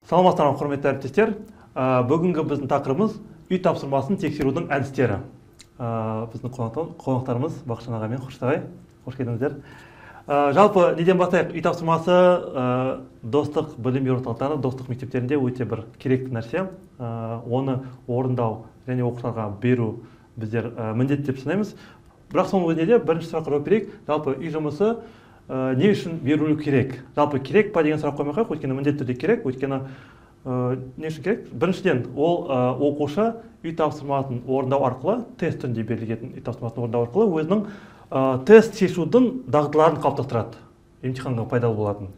Саламатсыздар ма, құрметті әріптестер. Бүгінгі біздің тақырыбымыз үй тапсырмасын тексерудің әдістері. Біздің қонақтарымыз Бақытжан аға мен Қуршат ағай, қош келдіңіздер. Жалпы неден бастайық? Үй тапсырмасы достық білім беру орталықтары, достық мектептерінде өте бір керекті нәрсе. Оны орындау және оқушыларға беру біздер міндет деп санаймыз. Бірақ соның өзінде де бірінші сұраққа жауап берейік. Жалпы үй жұмысы не үшін берілу керек? Жалпы керек па деген сұрақ қоймай ақ қояйық, өйткені міндетті түрде керек. Өйткені не үшін керек? Біріншіден, ол оқушы үй тапсырмасын орындау арқылы, тест түрінде берілген үй тапсырмасын орындау арқылы өзінің тест шешудің дағдыларын қалыптастырады. Емтиханға пайдалы болатын.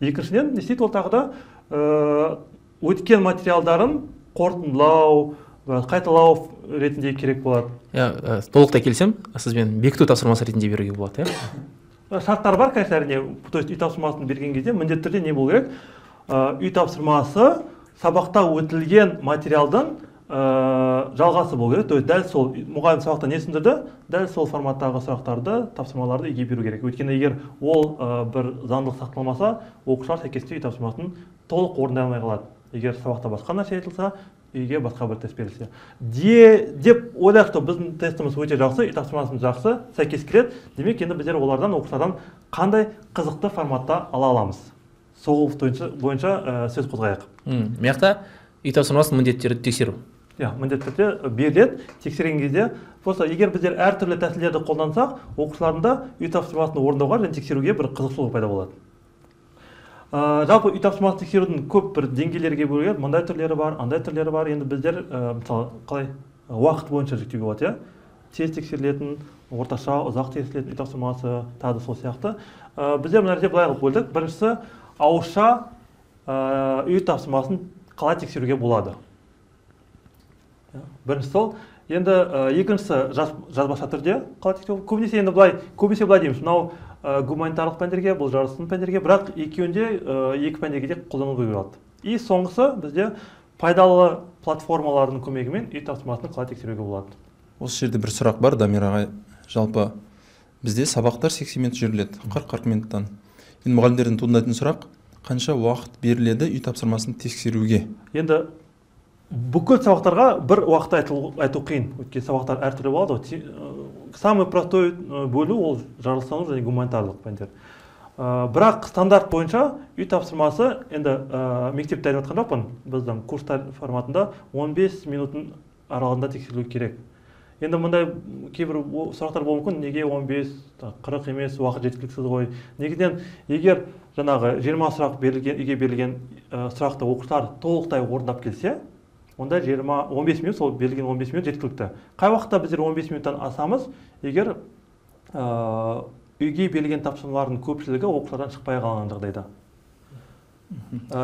Екіншіден, не істейді? Ол тағы да өткен материалдарын қорытындылау, қайталау ретінде керек болады. Толықтай келсем, сізбен бекіту тапсырмасы ретінде беруге болады, Шарттар бар, конечно, әрине. То есть үй тапсырмасын берген кезде міндетті түрде не болу керек? Үй тапсырмасы сабақта өтілген материалдың жалғасы болу керек. То есть дәл сол мұғалім сабақта не түсіндірді, дәл сол форматтағы сұрақтарды, тапсырмаларды үйге беру керек. Өйткені егер ол бір заңдылық сақталмаса, оқушылар сәйкесінше үй тапсырмасын толық орындай алмай қалады. Егер сабақта басқа нәрсе айтылса, үйге басқа бір тест берілсе. Деп ойлайық, что біздің тестіміз өте жақсы, үй тапсырмасымыз жақсы, сәйкес келеді. Демек, енді біздер олардан, оқушылардан қандай қызықты форматта ала аламыз? Сол бойынша сөз қозғайық. Мияқта үй тапсырмасының міндеттері тексеру. Міндетті түрде беріледі. Тексерген кезде, просто егер біздер әртүрлі тәсілдерді қолдансақ, оқушылардың да үй тапсырмасын орындауға және тексеруге бір қызықшылық пайда болады. Жалпы үй тапсырмасын тексерудің көп бір деңгейлерге бөлінеді. Мындай түрлері бар, андай түрлері бар. Енді біздер мысалы қалай уақыт бойынша жіктеуге болады, тез тексерілетін, орташа, ұзақ тексерілетін үй тапсырмасы, тағы сол сияқты. Біздер мына жерде былай қылып бөлдік. Біріншісі, ауызша үй тапсырмасын қалай тексеруге болады. Біріншісі сол. Енді екіншісі жазбаша түрде қалай тексеру. Көбінесе былай дейміз. Мынау гуманитарлық пәндерге, бұл жарыстың пәндерге, бірақ екеуінде екі пәндерге де қолдануға болады. И соңғысы бізде пайдалы платформалардың көмегімен үй тапсырмасын қалай тексеруге болады. Осы жерде бір сұрақ бар, Дамир ағай. Жалпы бізде сабақтар 80 минут жүріледі, 40 минуттан. Енді мұғалімдерден туындайтын сұрақ, қанша уақыт беріледі үй тапсырмасын тексеруге? Енді бүкіл сабақтарға бір уақытта айту қиын. Өйткені сабақтар әртүрлі болады. Самый простой бөлу ол жарылыстану және гуманитарлық пәндер. Бірақ стандарт бойынша үй тапсырмасы, енді мектепте айтып жатқан жоқпын, біздің курстар форматында 15 минуттың аралығында тексерілу керек. Енді мұндай кейбір сұрақтар болуы мүмкін, неге 15-40 емес, уақыт жеткіліксіз ғой. Негізінен, егер жаңағы 20 сұрақ үйге берілген сұрақты оқушылар толықтай орындап келсе, онда 15 минут, сол берілген 15 минут жеткілікті. Қай уақытта біздер 15 минуттан асамыз, егер үйге берілген тапсырмалардың көпшілігі оқушылардан шықпай қалған жағдайда.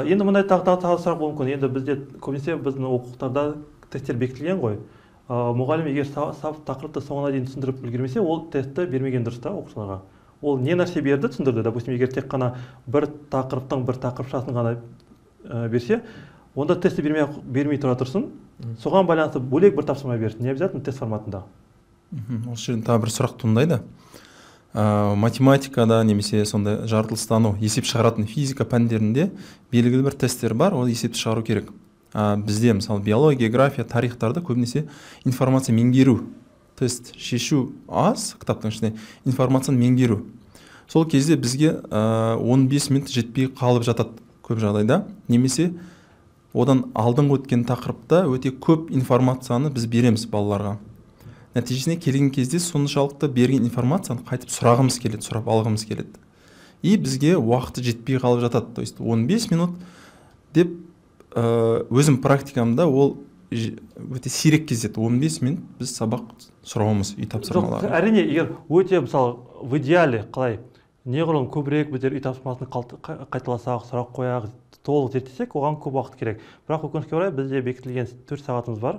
Енді мұндай тағы сұрақ болуы мүмкін. Енді бізде көбінесе біздің оқулықтарда тесттер бекітілген ғой. Мұғалім егер тақырыпты соңына дейін түсіндіріп үлгермесе, ол тестті бермеген дұрыс та оқушыларға. Ол не нәрсе берді, түсіндірді. Допустим, егер тек қана бір тақырыптың бір тақырыпшасын ғана берсе, онда тестті бермей тұра тұрсын, соған байланысты бөлек бір тапсырма берсін, не обязательно тест форматында. Осы жерден тағы бір сұрақ туындайды. Математикада немесе сондай жаратылыстану, есеп шығаратын физика пәндерінде белгілі бір тесттер бар, ол есепті шығару керек. Бізде мысалы биология, география, тарихтарда көбінесе информация меңгеру, тест шешу аз, кітаптың ішінде информацияны меңгеру. Сол кезде бізге 15 минут жетпей қалып жатады көп жағдайда, немесе одан алдыңғы өткен тақырыпта өте көп информацияны біз береміз балаларға. Нәтижесіне келген кезде соншалықты берген информацияны қайтып сұрағымыз келеді, сұрап алғымыз келеді. И бізге уақыты жетпей қалып жатады. То есть 15 минут деп өзім практикамда ол өте сирек кездеді. 15 минут біз сабақ сұрауымыз үй тапсырмалары. Әрине, егер өте мысалы в идеале қалай неғұрлым көбірек біздер үй тапсырмасын қайталасақ, сұрақ қояқ, толық зерттесек, оған көп уақыт керек. Бірақ өкінішке орай бізде бекітілген 4 сағатымыз бар.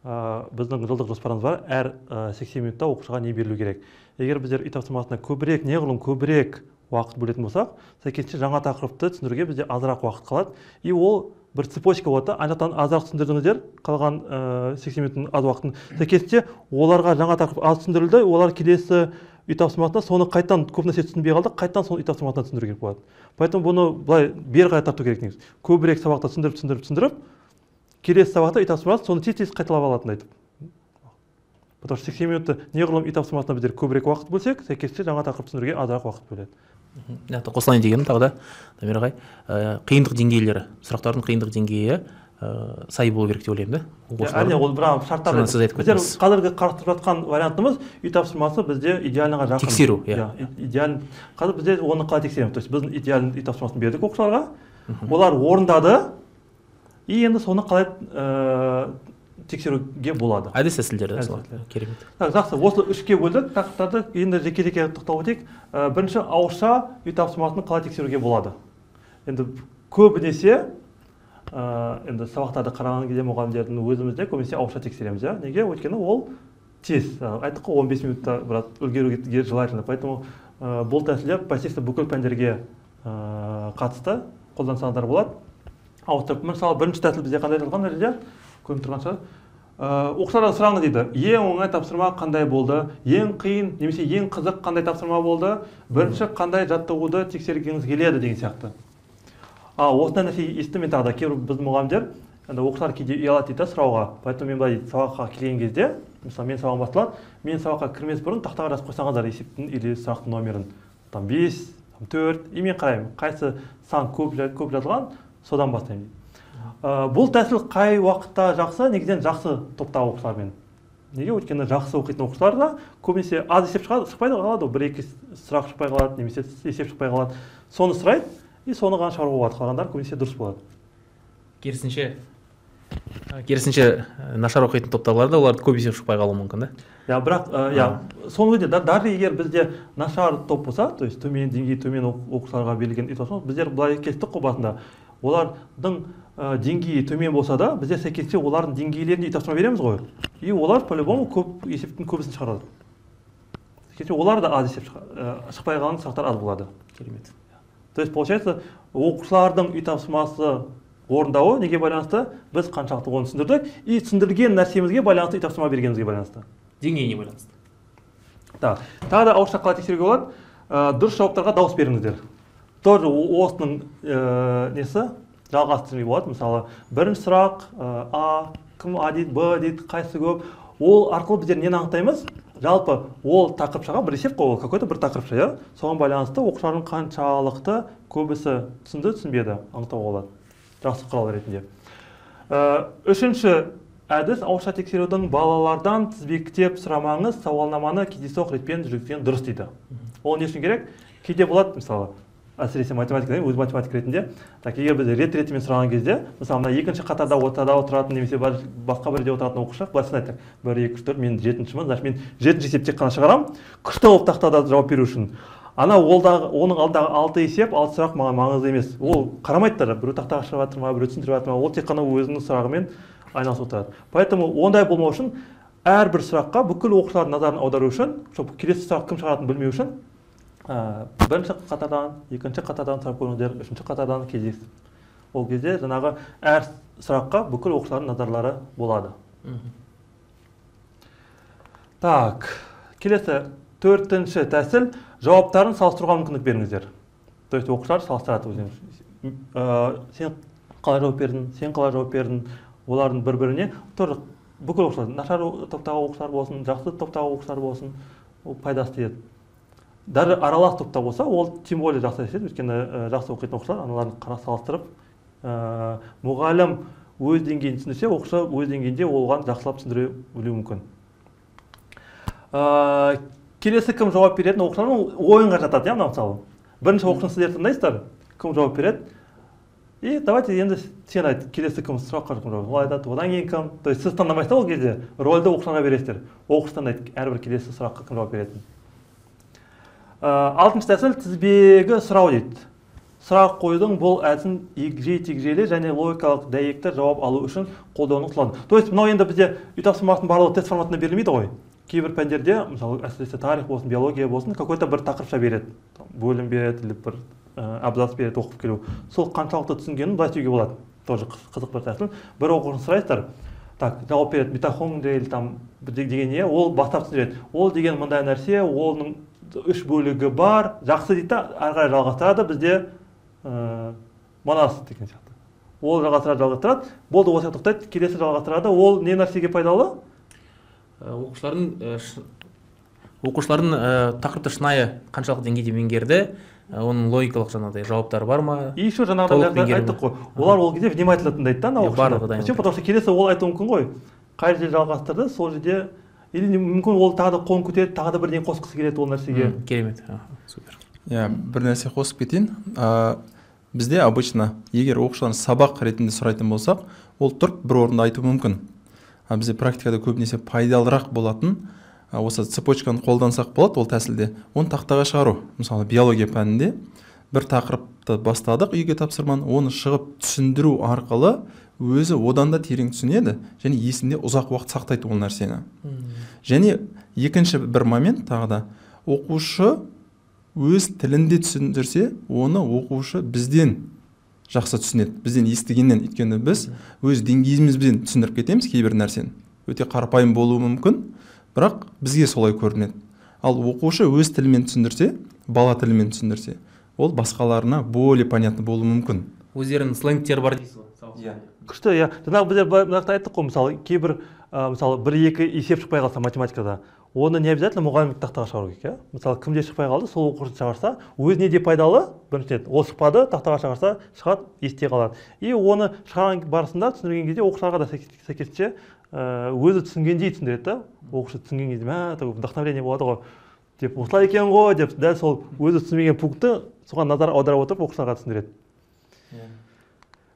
Біздің жылдық жоспарымыз бар. Әр 80 минутта оқушыға не берілу керек. Егер біздер үй тапсырмасына неғұрлым көбірек уақыт бөлетін болсақ, сәйкесінше жаңа тақырыпты түсіндіруге бізде азырақ уақыт қалады. И ол бір цепочка болады. Анықтан азырақ түсіндірдіңіздер, қалған 80 минуттың аз уақытын. Сәйкесінше оларға жаңа тақырып аз түсіндірілді, олар келесі үй тапсырмасында соны қайтан көп нәрсе түсінбей қалдық, қайтан соны үй тапсырмасына түсіндіру керек болады. Поэтому бұны былай бері қарай тарту керек негізі. Көбірек сабақта түсіндіріп, келесі сабақта үй тапсырмасын соны тез қайталап алатын айтып. Потому что 80 минутты неғұрлым үй тапсырмасына біздер көбірек уақыт бөлсек, сәйкесінше жаңа тақырып түсіндіруге азырақ уақыт бөледі. Қосылайын дегенім тағы да, Дамир ағай, қиындық деңгейлері, сұрақтардың қиындық деңгейі сай болу керек деп ойлаймын да. Әрине, ол бір шарттар. Біздер қазіргі қарастырып жатқан вариантымыз үй тапсырмасы бізде идеальныйға жақын. Тексеру, идеаль. Қазір бізде оны қалай тексереміз? То есть біз идеаль үй тапсырмасын бердік оқушыларға, олар орындады, и енді соны қалай тексеруге болады. Әдіс тәсілдері керемет. Жақсы, осы үшке бөлдік тақырыптарды, енді жеке-жеке тоқталып өтейік. Бірінші, ауызша үй тапсырмасын қалай тексеруге болады. Енді көбінесе енді сабақтарды қараған кезде мұғалімдердің өзімізде көбінесе ауызша тексереміз. Неге? Өйткені ол тез. Айттық қой 15 минутта үлгеруге желательно. Поэтому бұл тәсілдер почти бүкіл пәндерге қатысты қолдансаңыздар болады. Ауыстырып, мысалы, бірінші тәсіл бізде қандай жазылған жерде? Көрініп тұрған шығар. Оқушылардан сұраңыз дейді. Ең оңай тапсырма қандай болды? Ең қиын немесе ең қызық қандай тапсырма болды? Бірінші қандай жаттығуды тексергіңіз келеді деген сияқты. Осындай нәрсе естідім мен тағы да кейбір біздің мұғалімдер, оқушылар кейде ұялады дейді сұрауға. Поэтому мен былай сабаққа келген кезде, мысалы мен сабағым басталады, мен сабаққа кірмес бұрын тақтаға жазып қойсаңыздар есептің или сұрақтың номерін. 5, 4, и мен қараймын, қайсы сан көп жазылған, содан бастаймын. Бұл тәсіл қай уақытта жақсы, негізінен жақсы топтағы оқушылармен. Неге? Өйткені жақсы оқитын оқушыларда көбінесе аз есеп шықпайды қалады, бір-екі сұрақ шықпай қалады, немесе есеп шықпай қалады. Соны сұрайды, и соны ғана шығаруға болады. Қалғандар көбінесе дұрыс болады. Керісінше нашар оқитын топтағыларда оларды көп есеп шықпай қалуы мүмкін, да? Бірақ, соны өте, даже егер бізде нашар топ болса, то есть төмен деңгей төмен оқушыларға берілген үй тапсырма, біздер былай кестік қой басында. Олардың деңгейі төмен болса да, бізде сәйкесінше олардың деңгейлеріне үй тапсырма береміз ғой. И олар по-любому көп есептің көбісін шығарады. Сәйкесінше олар да аз есеп шықпай қалған сұрақтар аз болады. Керемет. То есть, получается, оқушылардың үй тапсырмасы орындауы неге байланысты? Біз қаншалықты оны түсіндірдік, и түсіндірген нәрсемізге байланысты үй тапсырма бергенімізге байланысты. Деңгейіне байланысты. Тағы да ауызша қалай тексеруге болады? Дұрыс жауаптарға дауыс беріңіздер. Тоже осының несі жалғастырмай болады. Мысалы, бірінші сұрақ кім А дейді, Б дейді, қайсы көп. Ол арқылы біздер нені анықтаймыз? Жалпы ол тақырыпшаға бір есеп қой, ол какой-то бір тақырыпша, соған байланысты оқушылардың қаншалықты көбісі түсінді, түсінбеді анықтауға болады. Жақсы құрал ретінде. Үшінші әдіс ауызша тексерудің балалардан тізбектеп сұрамаңыз, сауалнаманы кездейсоқ ретпен жүргізген дұрыс дейді. Ол не үшін керек? Кейде болады, мысалы, әсіресе математикада, өз математика ретінде, егер біз рет-ретімен сұраған кезде, мысалы, мына екінші қатарда ортада отыратын немесе басқа бір жерде отыратын оқушы, былай айтайық, 1, 2, 3, 4, мен 7-шімін, значит мен 7-ші есепті тек қана шығарамын, күшті болып тақтада жауап беру үшін. Оның алдағы 6 есеп, 6 сұрақ маған маңызды емес. Ол қарамайды, біреу тақтаға шығып жатыр ма, біреу түсіндіріп жатыр ма, ол тек қана өзінің сұрағымен айналысып отырады. Поэтому ондай болмау үшін әрбір сұраққа бүкіл оқушылардың назарын аудару үшін, келесі сұрақ кім шығаратынын білмеу үшін, бірінші қатардан, екінші қатардан сұрап көріңіздер, үшінші қатардан кездесіп. Ол кезде жаңағы әр сұраққа бүкіл оқушылардың назарлары болады. Так, келесі төртінші тәсіл, жауаптарын салыстыруға мүмкіндік беріңіздер. То есть оқушылар салыстырады өзінен. Сен қалай жауап бердің, сен қалай жауап бердің, олардың бір-біріне тоже бүкіл оқушылар, нашар топтағы оқушылар болсын, жақсы топтағы оқушылар болсын, ол пайдасы тиеді. Даже аралас топта болса, ол тем более жақсы етеді, өйткені жақсы оқитын оқушылар аналарын салыстырып, мұғалім өз деңгейін түсіндірсе, оқушы өз деңгейінде оған жақсылап түсіндіре білуі мүмкін. Келесі кім жауап беретін оқушылар ойынға жатады, мысалы. Бірінші оқушыны сіздер тыңдайсыздар, кім жауап береді? И давайте енді сен айт, келесі кім сұраққа кім жауап. Ол айтады, одан кейін кім? То есть сіз таңдамайсыздар ол кезде, рөлді оқушыларға бересіздер. Оқушы таңдайды әрбір келесі сұраққа кім жауап беретін. Алтыншы тәсіл тізбегі сұрау дейді. Сұрақ қойудың бұл әдісін егжей-тегжейлі және логикалық дәйекті жауап алу үшін қолдануға ұсынылады. То есть мынау енді бізде үй тапсырмасының барлығы тест форматында берілмейді ғой. Кейбір пәндерде, мысалы, әсіресе тарих болсын, биология болсын, какой-то бір тақырыпша береді. Бөлім береді, или бір абзац береді, оқып келу. Сол қаншалықты түсінгенін былай істеуге болады. Тоже қызық бір тәсіл. Бір оқушыны сұрайсыздар, так, жауап береді, митохондрия или там деген не, ол бастап түсіндіреді. Ол деген мындай нәрсе, оның үш бөлігі бар, жақсы дейді, ары қарай жалғастырады, бізде манас деген сияқты. Ол жалғастырады, болды осы тоқтайды, келесі жалғастырады, ол не нәрсеге пайдалы? Оқушылардың тақырыпты шынайы қаншалық деңгейде меңгерді, оның логикалық жаңағыдай жауаптары бар ма? И еще жаңағыдай айттық қой, олар ол кезде внимательно тыңдайды да, барлығы дайын. Потому что келесі ол айтуы мүмкін ғой, қай жерде жалғастырды, сол жерде, или мүмкін ол тағы да қолын көтереді, тағы да бірдеңе қосқысы келеді ол нәрсеге. Керемет, супер. Бір нәрсе қосып кетейін. Бізде обычно, егер оқушылар сабақ ретінде сұрайтын болсақ, ол тұрып бір орында айтуы мүмкін. Бізде практикада көбінесе пайдалырақ болатын, осы цепочканы қолдансақ болады ол тәсілде, оны тақтаға шығару. Мысалы, биология пәнінде бір тақырыпты бастадық үйге тапсырманы, оны шығып түсіндіру арқылы өзі одан да терең түсінеді және есінде ұзақ уақыт сақтайды ол нәрсені. Және екінші бір момент тағы да, оқушы өз тілінде түсіндірсе, оны оқушы бізден жақсы түсінеді, бізден естігеннен. Өйткені біз өз деңгейімізбен түсіндіріп кетеміз кейбір нәрсені. Өте қарапайым болуы мүмкін, бірақ бізге солай көрінеді. Ал оқушы өз тілімен түсіндірсе, бала тілімен түсіндірсе, ол басқаларына более понятно болуы мүмкін. Өздерінің сленгтері бар дейсіз ғой. Күшті, жаңағы біздер мынақта айттық қой, мысалы, кейбір мысалы 1-2 есеп шықпай қалса математикада, оны не обязательно мұғалім тақтаға шығару керек, мысалы кімде шықпай қалды, сол оқушы шығарса, өзіне де пайдалы, біріншіден, ол шықпады, тақтаға шығарса, шығады, есте қалады. И оны шығарған барысында түсіндірген кезде оқушыларға да сәйкесінше өзі түсінгендей түсіндіреді да, оқушы түсінген кезде, вдохновление болады ғой, деп осылай екен ғой деп, дәл сол өзі түсінбеген пунктті соған назар аударып отырып оқушыларға түсіндіреді.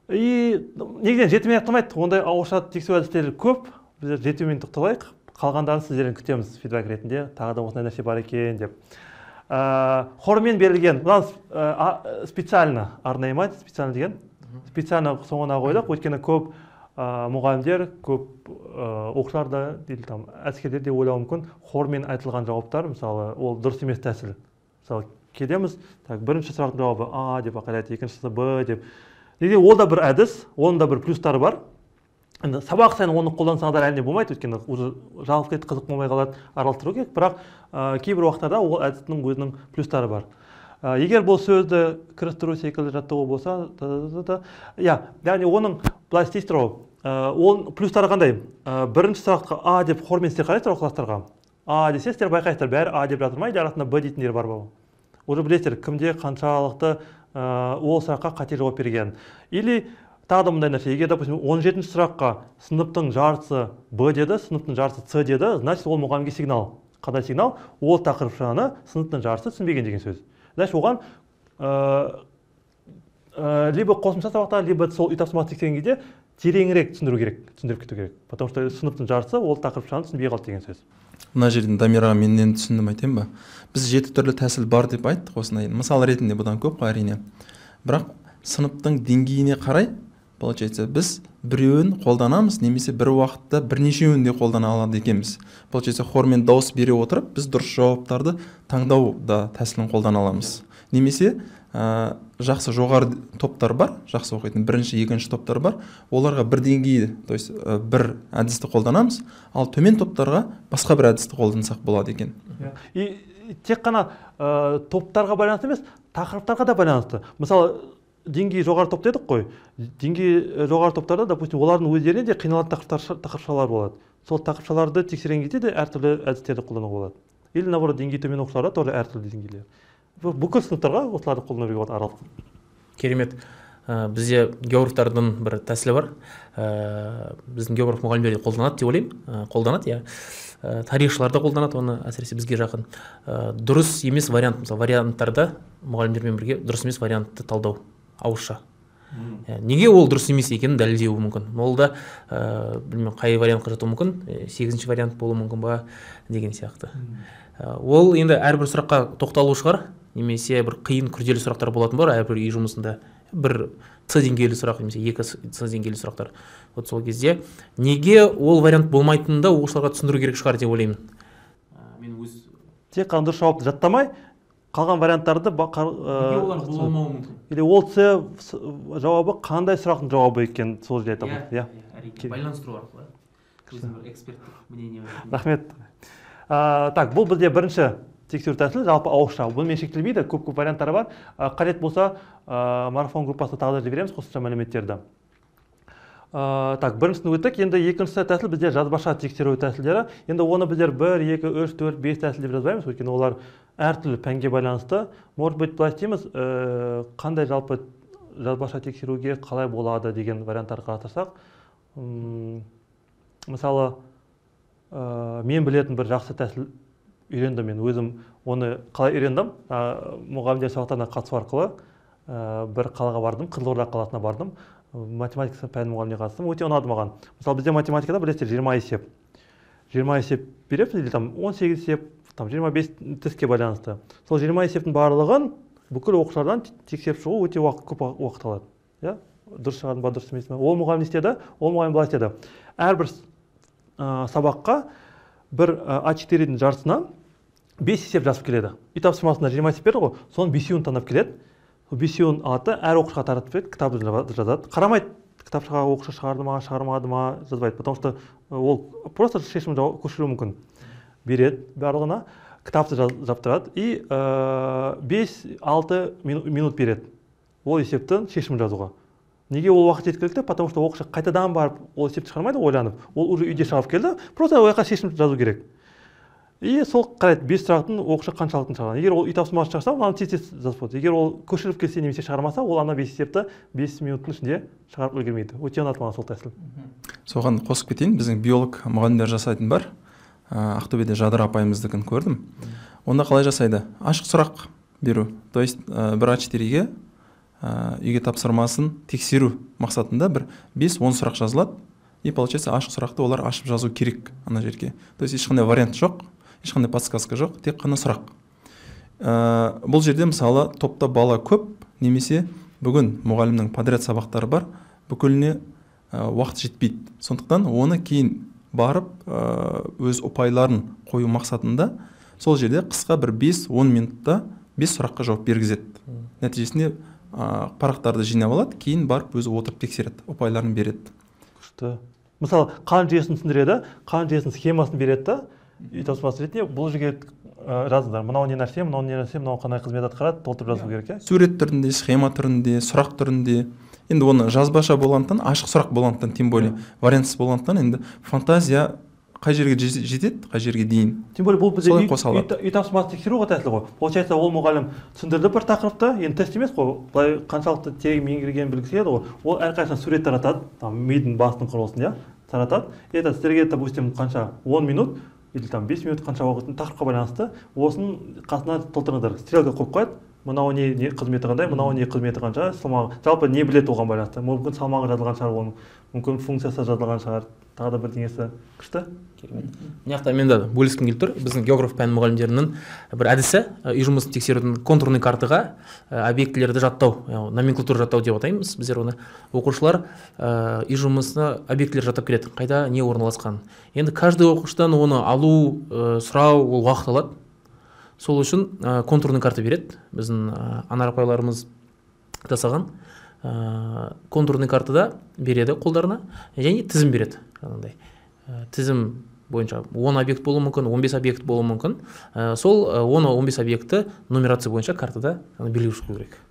И негізінен жетімен аяқтамайды, ондай ауызша тексеру әдістері көп, біздер жетімен тоқталайық, қалғандарын сіздерден күтеміз фидбек ретінде, тағы да осындай нәрсе бар екен деп. Хормен берілген, специально арнайы ма, специально деген, специально соңына қойдық, өйткені көп мұғалімдер, көп оқушылар да, әскерлер де ойлауы мүмкін, хормен айтылған жауаптар, мысалы, ол дұрыс емес тәсіл. Мысалы, келеміз, бірінші сұрақтың жауабы А деп ақайлайды, екіншісі Б деп. Ол да бір әдіс, оның да бір плюстары бар. Сабақ сайын оны қолдансаңыздар әрине болмайды, өйткені жалғыз кетіп қызық болмай қалады, араластыру керек, бірақ кейбір уақыттарда ол әдістің өзінің плюстары бар. Егер бұл сөзді кірістіру секілді жаттығу болса, яғни оның былай істейсіздер ғой, оның плюстары қандай? Бірінші сұраққа А деп хормен істер қарайсыздар ғой кластарға. А десе сіздер байқайсыздар, бәрі А деп жатыр ма, или арасында Б дейтіндер бар ба? Уже білесіздер, кімде қаншалықты ол сұраққа қате жауап берген. Или тағы да мындай нәрсе, егер, допустим, 17-ші сұраққа сыныптың жартысы Б деді, сыныптың жартысы С деді, значит, ол мұғалімге сигнал. Қандай сигнал? Ол тақырыпшаны сыныптың жартысы түсінбеген деген сөз. Значит, оған либо қосымша сабақта, либо сол үй тапсырмасы тексерген кезде тереңірек түсіндіру керек, түсіндіріп кету керек. Потому что сыныптың жартысы ол тақырыпшаны түсінбей қалды деген сөз. Мына жерден Дамираға менен түсіндім айтайын ба? Біз 7 түрлі тәсіл бар деп айттық осындай. Мысал ретінде бұдан көп қой әрине. Бірақ сыныптың деңгейіне қарай, получается, біз біреуін қолданамыз, немесе бір уақытта бірнешеуін де қолдана алады екенбіз. Получается, хормен дауыс бере отырып, біз дұрыс жауаптарды таңдау да тәсілін қолдана аламыз. Немесе жақсы жоғары топтар бар, жақсы оқитын бірінші, екінші топтар бар, оларға бір деңгейді, то есть бір әдісті қолданамыз, ал төмен топтарға басқа бір әдісті қолдансақ болады екен. И тек қана топтарға байланысты емес, тақырыптарға да байланысты. Мысалы, деңгей жоғары топ дедік қой, деңгей жоғары топтарда, допустим, олардың өздеріне де қиналатын тақырыпшалар болады. Сол тақырыпшаларды тексерген кезде де әртүрлі әдістерді қолдануға болады. Или наоборот, деңгей төмен оқушыларда тоже әртүрлі деңгейлер. Бүкіл сыныптарға осыларды қолдануға болады аралық. Керемет. Бізде географтардың бір тәсілі бар. Біздің географ мұғалімдер қолданады деп ойлаймын. Қолданады, иә. Тарихшылар да қолданады оны, әсіресе бізге жақын. Дұрыс емес вариант, мысалы варианттарда мұғалімдермен бірге дұрыс емес вариантты талдау ауызша. Неге ол дұрыс емес екенін дәлелдеуі мүмкін. Ол да білмеймін қай вариантқа жатуы мүмкін, 8-ші вариант болуы мүмкін ба деген сияқты. Ол енді әрбір сұраққа тоқталу шығар, немесе бір қиын күрделі сұрақтар болатын бар, әрбір үй жұмысында бір С деңгейлі сұрақ, немесе 2 С деңгейлі сұрақтар. Вот сол кезде неге ол вариант болмайтынында оқушыларға түсіндіру керек шығар деп ойлаймын. Мен өз тек қана дұрыс жауапты жаттамай, қалған варианттарды неге олар болмауы мүмкін? Или ол С жауабы қандай сұрақтың жауабы екен сол жерде айтамыз. Иә, байланыстыру арқылы. Өзінің бір эксперттік мнение. Рахмет. Так, бұл бізде бірінші тексеру тәсілі жалпы ауызша. Бұнымен шектелмейді, көп варианттары бар. Қажет болса, марафон группасына тағы да жібереміз қосымша мәліметтерді. Так, біріншісін өттік. Енді екіншісі тәсіл бізде жазбаша тексеру тәсілдері. Енді оны біздер 1, 2, 3, 4, 5 тәсіл деп жазбаймыз, өйткені олар әртүрлі пәнге байланысты. Может быть, былай істейміз, қандай жалпы жазбаша тексеруге қалай болады деген варианттарды қарастырсақ. Мысалы, мен білетін бір жақсы тәсіл үйрендім, мен өзім оны қалай үйрендім? Мұғалімдер сабақтарына қатысу арқылы бір қалаға бардым, Қызылорда қаласына бардым. Математика пән мұғаліміне қатыстым, өте ұнады маған. Мысалы, бізде математикада білесіздер 20 есеп. 20 есеп береміз, или там 18 есеп, там 25 тестке байланысты. Сол 20 есептің барлығын бүкіл оқушылардан тексеріп шығу өте көп уақыт алады. Я? Дұрыс шығардым ба, дұрыс емес пе? Ол мұғалім не істеді? Ол мұғалім былай істеді. Әрбір сабаққа бір А4-дің жартысына 5 есеп жазып келеді. Үй тапсырмасында 20 есеп берді ғой, соның 5-еуін таңдап келеді. 5-еуін алады, әр оқушыға таратып береді, кітапты жазады. Қарамайды, кітапшаға оқушы шығарды ма, шығармады ма, жазбайды. Потому что ол просто шешімін көшіруі мүмкін. Береді барлығына, кітапты жаптырады и 5-6 минут береді. Ол есептің шешімін жазуға. Неге ол уақыт жеткілікті? Потому что оқушы қайтадан барып ол есепті шығармайды, ойланып. Ол уже үйде шығарып келді, просто ояққа шешім жазу керек. И сол қарайды, 5 сұрақтың оқушы қаншалықтың шығарған. Егер ол үй тапсырмасын шығарса, оны тез-тез жазып болады. Егер ол көшіріп келсе немесе шығармаса, ол ана 5 есепті 5 минуттың ішінде шығарып үлгермейді. Өте ұнады маған сол тәсіл. Соған қосып кетейін, біздің биолог мұғалімдер жасайтын бар. Ақтөбеде Жадыра апайымыздікін көрдім. Онда қалай жасайды? Ашық сұрақ беру. То есть бір А4-ге үйге тапсырмасын тексеру мақсатында бір 5-10 сұрақ жазылады. И получается ашық сұрақты олар ашып жазу керек ана жерге. То есть ешқандай вариант жоқ, ешқандай подсказка жоқ, тек қана сұрақ. Бұл жерде мысалы топта бала көп, немесе бүгін мұғалімнің подряд сабақтары бар, бүкіліне уақыт жетпейді. Сондықтан оны кейін барып өз ұпайларын қою мақсатында сол жерде қысқа бір 5-10 минутта 5 сұраққа жауап бергізеді. Нәтижесінде парақтарды жинап алады, кейін барып өзі отырып тексереді, ұпайларын береді. Күшті. Мысалы, қан жүйесін түсіндіреді, қан жүйесінің схемасын береді, үй тапсырмасы ретінде бұл жерге жазыңдар. Мынау не нәрсе, мынау не нәрсе, мынау қандай қызмет атқарады, толтырып жазу керек. Сурет түрінде, схема түрінде, сұрақ түрінде. Енді оны жазбаша болғандықтан, ашық сұрақ болғандықтан, тем более вариантсыз болғандықтан, енді фантазия қай жерге жетеді, қай жерге дейін. Тем более бұл бізде үй тапсырмасын тексеру тәсілі ғой. Получается, ол мұғалім түсіндірді бір тақырыпты, енді тест емес қой, былай қаншалықты терең меңгергенін білгісі келеді ғой. Ол әрқайсысынан сурет таратады, там мидың басының құрылысын, таратады. Это сіздерге, допустим, қанша 10 минут или там 5 минут қанша уақытын тақырыпқа байланысты, осының қасына толтырыңыздар. Стрелка қойып қояды. Мынау не қызметі қандай, мынау не қызметі қанша, салмағы, жалпы не біледі оған байланысты. Мүмкін салмағы жазылған шығар, оның мүмкін функциясы жазылған шығар, тағы да бірдеңесі. Күшті. Мына жақта мен де бөліскім келіп тұр. Біздің географ пән мұғалімдерінің бір әдісі үй жұмысын тексерудің контурный картаға объектілерді жаттау, номенклатура жаттау деп атаймыз біздер оны. Оқушылар үй жұмысына объектілер жаттап келеді, қайда не орналасқан. Енді каждый оқушыдан оны алу, сұрау, ол уақыт алады. Сол үшін контурный карта береді. Біздің анар апайларымыз жасаған контурный картада береді қолдарына, және тізім береді. Тізім бойынша 10 объект болуы мүмкін, 15 объект болуы мүмкін. Сол 10-15 объекті нумерация бойынша картада белгілеу шығу керек.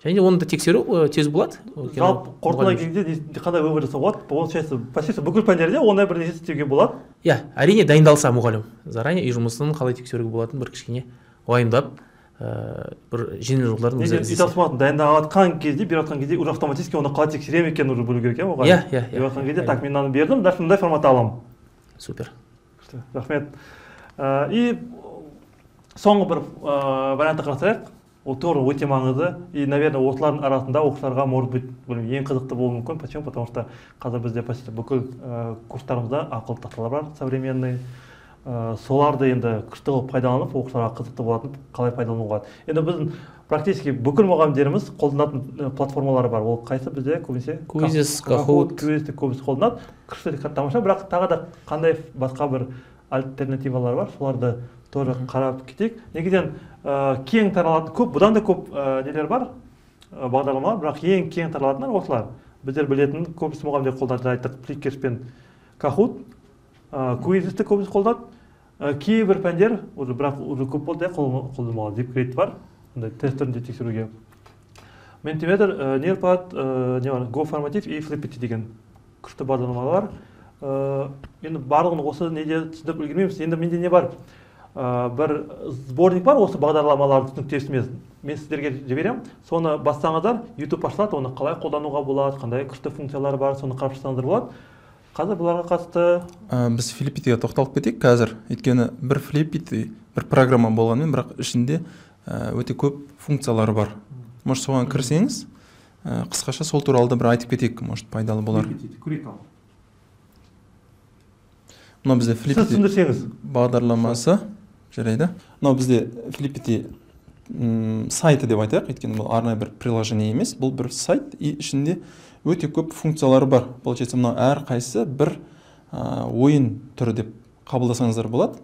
Және оны да тексеру тез болады. Жалпы қорытындылай келгенде қандай вывод жасауға болады? Получается, почти бүкіл пәндерде ондай бір нәрсе істеуге болады. Иә, әрине дайындалса мұғалім. Заранее үй жұмысын қалай тексеруге болатынын бір кішкене уайымдап, бір жеңіл жолдарын өзі үй тапсырмасын дайындап жатқан кезде, беріп жатқан кезде уже автоматически оны қалай тексеремін екенін уже білу керек, мұғалім. Иә. Беріп жатқан кезде, так, мен мынаны бердім, дальше мындай форматта аламын. Супер. Рахмет. И соңғы бір вариантты қарастырайық. Ол тоже өте маңызды. И, наверное, осылардың арасында оқушыларға, может быть, ең қызықты болуы мүмкін. Почему? Потому что қазір бізде почти бүкіл курстарымызда ақылды тақталар бар, современный. Соларды енді күшті қылып пайдаланып, оқушыларға қызықты болатын қалай пайдалануға болады. Енді біздің практически бүкіл мұғалімдеріміз қолданатын платформалары бар. Ол қайсы бізде көбінесе? Quizzes, Kahoot, көбінесе қолданады. Күшті тамаша, бірақ тағы да қандай басқа бір альтернативалар бар, соларды тоже қарап кетейік. Негізінен кең таралатын көп, бұдан да көп нелер бар, бағдарламалар, бірақ ең кең таралатындар осылар. Біздер білетін көбісі мұғалімдер қолданады, айттық, Flickr пен Kahoot, Quizes'ті көбісі қолданады. Кейбір пәндер уже бірақ уже көп болды қолданбаған ZipCredit бар, тест түрінде тексеруге. Mentimeter, Nearpad, не бар, GoFormative и Flippity деген күшті бағдарламалар бар. Енді барлығын осы неде түсіндіріп үлгермейміз. Енді менде не бар? Бір сборник бар, осы бағдарламаларды түсініктемесін. Мен сіздерге жіберемін. Соны бастаңыздар, YouTube ашылады, оны қалай қолдануға болады, қандай күшті функциялар бар, соны қарап шықсаңыздар болады. Қазір бұларға қатысты біз Flippity-ге тоқталып кетейік қазір. Өйткені бір Flippity, бір программа болғанмен, бірақ ішінде өте көп функциялары бар. Может, соған кірсеңіз, қысқаша сол туралы да бір айтып кетейік, может, пайдалы болар. Мынау бізде Flippity бағдарламасы жарайды. Мынау бізде Flippity сайты деп айтайық, өйткені бұл арнайы бір приложение емес, бұл бір сайт, и ішінде өте көп функциялары бар. Получается, мынау әр қайсысы бір ойын түрі деп қабылдасаңыздар болады.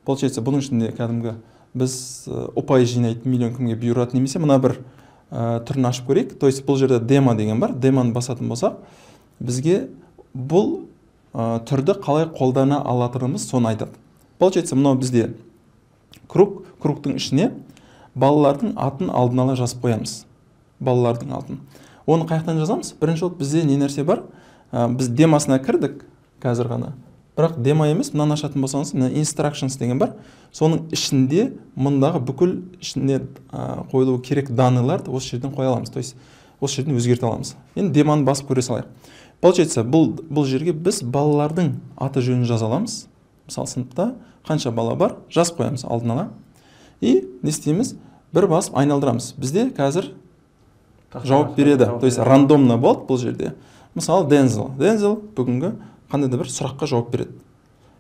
Получается, бұның ішінде кәдімгі біз ұпай жинайтын, миллион кімге бұйырады немесе мына бір түрін ашып көрейік. То есть бұл жерде демо деген бар. Демоны басатын болсақ, бізге бұл түрді қалай қолдана алатынымыз соны айтады. Получается, мынау бізде кругтың ішіне балалардың атын алдын ала жазып қоямыз. Балалардың атын. Оны қаяқтан жазамыз? Бірінші болып бізде не нәрсе бар? Біз демосына кірдік қазір ғана. Бірақ демо емес, мынаны ашатын болсаңыз, мына instructions деген бар. Соның ішінде мұндағы бүкіл ішіне қойылуы керек даныларды осы жерден қоя аламыз. То есть осы жерден өзгерте аламыз. Енді демоны басып көре салайық. Получается, бұл жерге біз балалардың аты жөнін жаза аламыз. Мысалы, сыныпта қанша бала бар, жазып қоямыз алдын ала. И не істейміз? Бір басып айналдырамыз. Бізде қазір жауап береді. То есть рандомно болады бұл жерде. Мысалы, Дензел бүгінгі қандай да бір сұраққа жауап береді.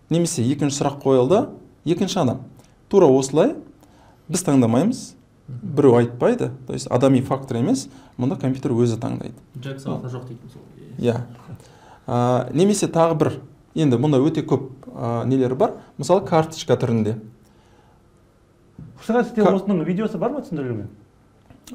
Немесе екінші сұрақ қойылды, екінші адам. Тура осылай біз таңдамаймыз. Біреу айтпайды. То есть адами фактор емес, мұнда компьютер өзі таңдайды. Джексалата жоқ дейтін сол. Иә. Немесе тағы бір, енді мұнда өте көп нелер бар. Мысалы, карточка түрінде. Осының видеосы бар ма түсіндірілген?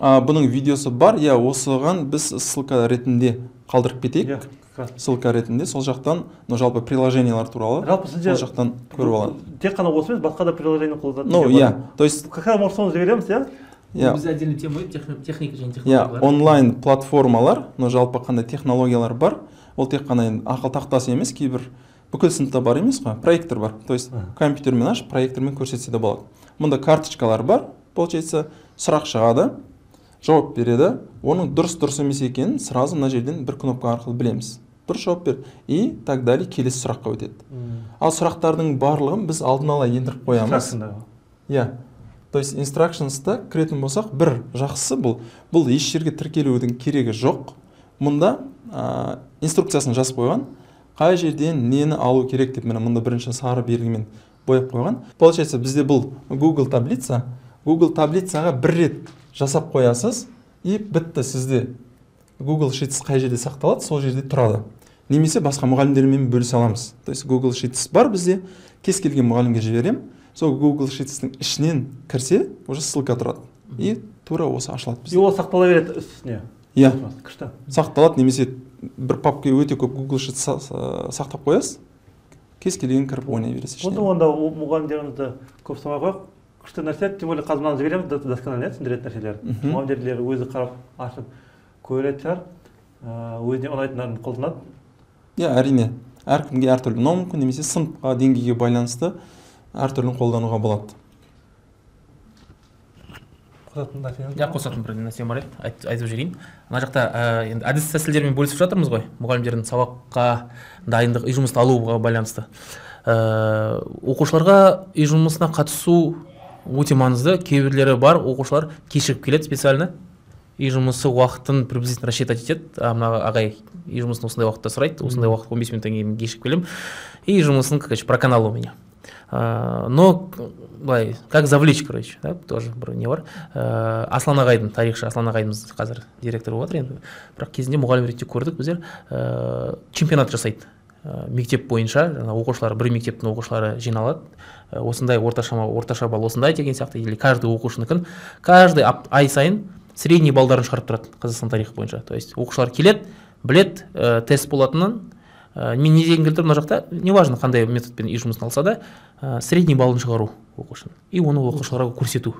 Бұның видеосы бар, иә, осыған біз ссылка ретінде қалдырып кетейік. Ссылка ретінде сол жақтан, жалпы приложениялар туралы сол жақтан көріп алады. Тек қана осы емес, басқа да приложение қолданатын. Ну, иә, то есть Какая может соны жібереміз, иә? Біз отдельный тема техника және технологиялар. Иә, онлайн платформалар, жалпы қандай технологиялар бар. Ол тек қана ақыл тақтасы емес, кейбір бүкіл сыныпта бар емес қой, проектор бар. То есть компьютермен ашып, проектормен көрсетсе де болады. Мұнда карточкалар бар, получается, сұрақ шығады, жауап береді. Оның дұрыс емес екенін сразу мына жерден бір кнопка арқылы білеміз. Дұрыс жауап бер. И так далее, келесі сұраққа өтеді. Ал сұрақтардың барлығын біз алдын ала ендіріп қоямыз. Иә. То есть instructions'та кіретін болсақ, бір жақсысы бұл еш жерге тіркелудің керегі жоқ. Мұнда инструкциясын жазып қойған, қай жерден нені алу керек деп, мұнда бірінші сары белгімен бояп қойған. Получается, бізде бұл Google таблица. Google таблицаға бір рет жасап қоясыз, и бітті сізде. Google Sheets қай жерде сақталады, сол жерде тұрады. Немесе басқа мұғалімдермен бөлісе аламыз. То есть Google Sheets бар бізде, кез келген мұғалімге жіберем. Сол Google Sheets'тің ішінен кірсе, уже ссылка тұрады. И тура осы ашылады бізде. И ол сақтала береді үстіне. Иә. Күшті. Сақталады, немесе бір папке өте көп Google Sheets сақтап қоясыз. Кез келген кіріп ойнай бересіз. Онда мұғалімдерімізді көп самай қойық. Күшті нәрсе, тем более қазір мынаны жібереміз, досконально түсіндіретін нәрселер. Мұғалімдер өзі қарап ашып көретін шығар, өзіне ұнайтындарын қолданады. Иә, әрине. Әркімге әртүрлі мүмкін, немесе сыныпқа, деңгейге байланысты әртүрлі қолдануға болады. Қосатын бір нәрсе бар еді, айтып жіберейін. Ана жақта енді әдіс тәсілдермен бөлісіп жатырмыз ғой, мұғалімдердің сабаққа дайындық, үй жұмысты алуға байланысты. Оқушыларға үй жұмысына қатысу өте маңызды. Кейбірлері бар, оқушылар кешігіп келеді специально. Үй жұмысы уақытын приблизительно рассчитать етеді. Мына ағай үй жұмысын осындай уақытта сұрайды, осындай уақыт 15 минуттан кейін кешігіп келем. И үй жұмысын, короче, про канал у меня. Но как завлечь, короче, да, тоже бір не бар. Аслан ағайдың, тарихшы Аслан ағайымыз қазір директор болып жатыр енді. Бірақ кезінде мұғалім ретінде көрдік біздер, чемпионат жасайды. Мектеп бойынша, оқушылар, бір мектептің оқушылары жиналады. Осындай орташа балл осындай деген сияқты, или каждый оқушыныкін, каждый ай сайын средний балдарын шығарып тұрады Қазақстан тарихы бойынша. То есть оқушылар келеді, білет, тест болатынын. Мен не деген келтіріп, мына жақта, неважно қандай методпен үй жұмысын алса да, средний баллын шығару оқушының и оны оқушыларға көрсету.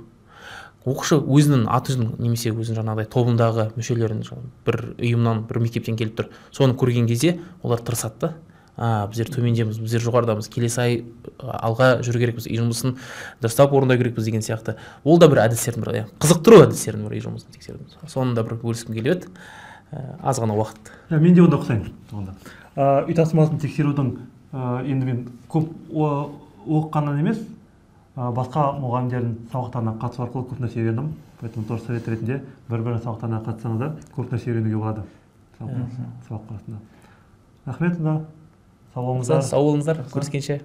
Оқушы өзінің атын немесе өзінің жаңағыдай тобындағы мүшелерін бір ұйымнан бір мектептен келіп тұр, соны көрген кезде олар тырысады да, біздер төмендеміз, біздер жоғарыдамыз, келесі ай алға жүру керекпіз, үй жұмысын дұрыстап орындау керекпіз деген сияқты. Ол да бір әдістердің бірі, қызықтыру әдістердің бірі үй жұмысын тексерудің. Соны да бір бөліскім келіп еді, аз ғана уақыт. Мен де онда ұқсаймын. Үй тапсырмасын тексерудің енді мен көп оқығаннан емес, басқа мұғалімдердің сабақтарына қатысу арқылы көп нәрсе үйрендім. Поэтому тоже совет ретінде бір-бірінің сабақтарына қатыссаңыздар, көп нәрсе үйренуге болады сабақ барысында. Рахмет, сау болыңыздар. Сау болыңыздар, көріскенше.